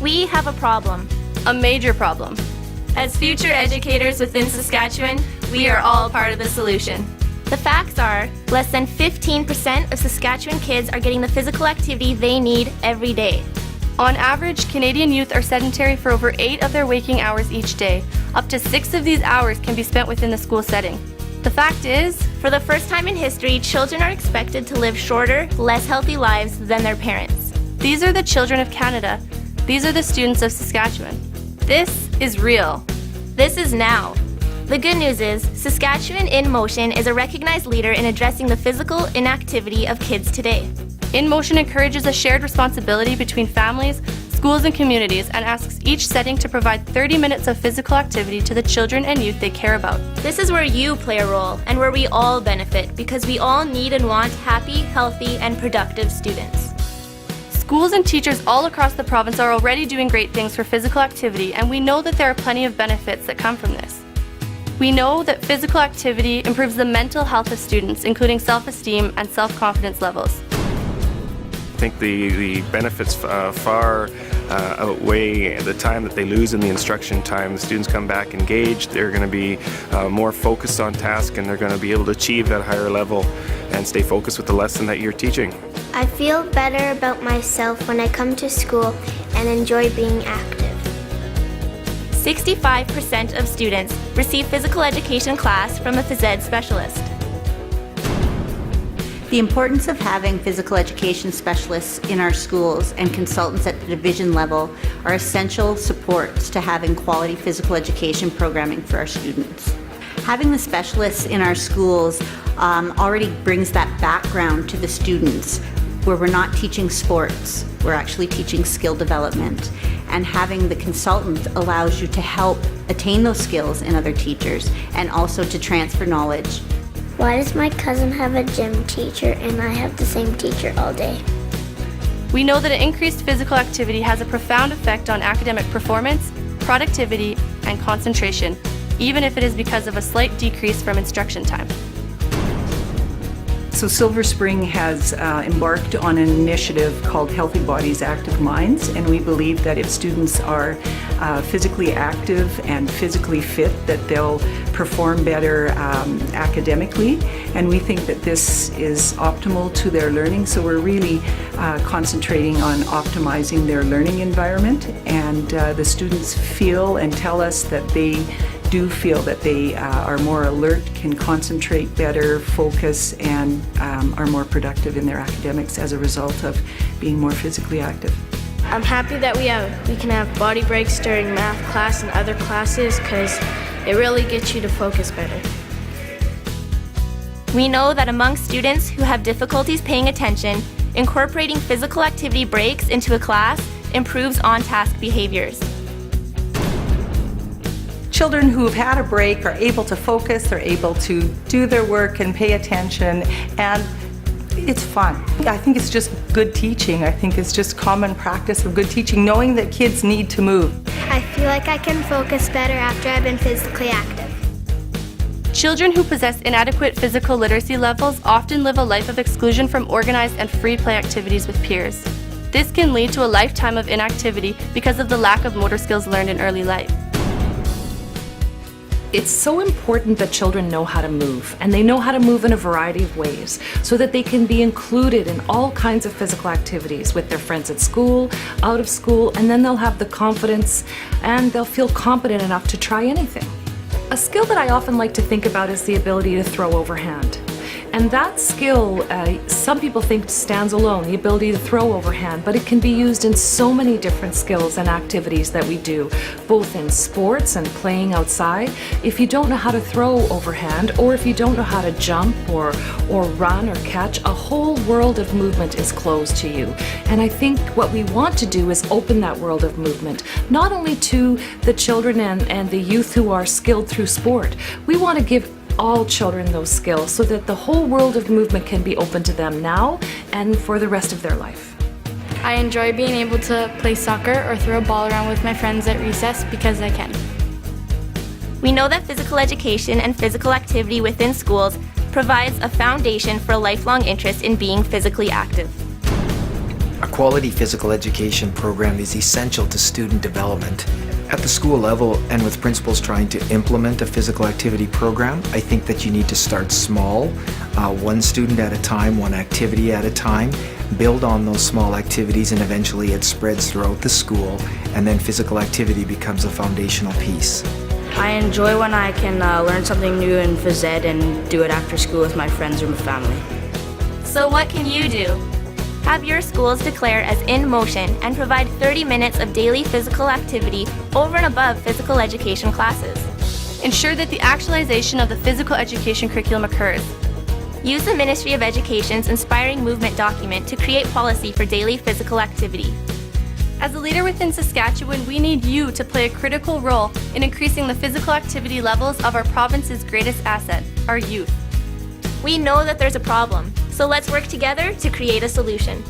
We have a problem. A major problem. As future educators within Saskatchewan, we are all part of the solution. The facts are, less than 15% of Saskatchewan kids are getting the physical activity they need every day. On average, Canadian youth are sedentary for over 8 of their waking hours each day. Up to 6 of these hours can be spent within the school setting. The fact is, for the first time in history, children are expected to live shorter, less healthy lives than their parents. These are the children of Canada. These are the students of Saskatchewan. This is real. This is now. The good news is, Saskatchewan in Motion is a recognized leader in addressing the physical inactivity of kids today. In Motion encourages a shared responsibility between families, schools, and communities, and asks each setting to provide 30 minutes of physical activity to the children and youth they care about. This is where you play a role and where we all benefit, because we all need and want happy, healthy, and productive students. Schools and teachers all across the province are already doing great things for physical activity, and we know that there are plenty of benefits that come from this. We know that physical activity improves the mental health of students, including self-esteem and self-confidence levels. I think the benefits far outweigh the time that they lose in the instruction time. The students come back engaged, they're going to be more focused on task, and they're going to be able to achieve that higher level and stay focused with the lesson that you're teaching. I feel better about myself when I come to school and enjoy being active. 65% of students receive physical education class from a phys ed specialist. The importance of having physical education specialists in our schools and consultants at the division level are essential supports to having quality physical education programming for our students. Having the specialists in our schools already brings that background to the students, where we're not teaching sports, we're actually teaching skill development. And having the consultant allows you to help attain those skills in other teachers and also to transfer knowledge. Why does my cousin have a gym teacher and I have the same teacher all day? We know that an increased physical activity has a profound effect on academic performance, productivity, and concentration, even if it is because of a slight decrease from instruction time. So Silver Spring has embarked on an initiative called Healthy Bodies, Active Minds, and we believe that if students are physically active and physically fit, that they'll perform better academically, and we think that this is optimal to their learning, so we're really concentrating on optimizing their learning environment, and the students feel and tell us that they do feel that they are more alert, can concentrate better, focus, and are more productive in their academics as a result of being more physically active. I'm happy that we can have body breaks during math class and other classes, because it really gets you to focus better. We know that among students who have difficulties paying attention, incorporating physical activity breaks into a class improves on-task behaviors. Children who've had a break are able to focus, they're able to do their work and pay attention, and it's fun. I think it's just good teaching. I think it's just common practice of good teaching, knowing that kids need to move. I feel like I can focus better after I've been physically active. Children who possess inadequate physical literacy levels often live a life of exclusion from organized and free play activities with peers. This can lead to a lifetime of inactivity because of the lack of motor skills learned in early life. It's so important that children know how to move, and they know how to move in a variety of ways so that they can be included in all kinds of physical activities with their friends at school, out of school, and then they'll have the confidence and they'll feel competent enough to try anything. A skill that I often like to think about is the ability to throw overhand. And that skill, some people think stands alone, the ability to throw overhand, but it can be used in so many different skills and activities that we do, both in sports and playing outside. If you don't know how to throw overhand, or if you don't know how to jump or run or catch, a whole world of movement is closed to you. And I think what we want to do is open that world of movement, not only to the children and the youth who are skilled through sport. We want to give all children those skills so that the whole world of movement can be open to them now and for the rest of their life. I enjoy being able to play soccer or throw a ball around with my friends at recess because I can. We know that physical education and physical activity within schools provides a foundation for a lifelong interest in being physically active. A quality physical education program is essential to student development. At the school level and with principals trying to implement a physical activity program, I think that you need to start small, one student at a time, one activity at a time, build on those small activities, and eventually it spreads throughout the school, and then physical activity becomes a foundational piece. I enjoy when I can learn something new in phys ed and do it after school with my friends or my family. So what can you do? Have your schools declare as in motion and provide 30 minutes of daily physical activity over and above physical education classes. Ensure that the actualization of the physical education curriculum occurs. Use the Ministry of Education's Inspiring Movement document to create policy for daily physical activity. As a leader within Saskatchewan, we need you to play a critical role in increasing the physical activity levels of our province's greatest asset, our youth. We know that there's a problem, so let's work together to create a solution.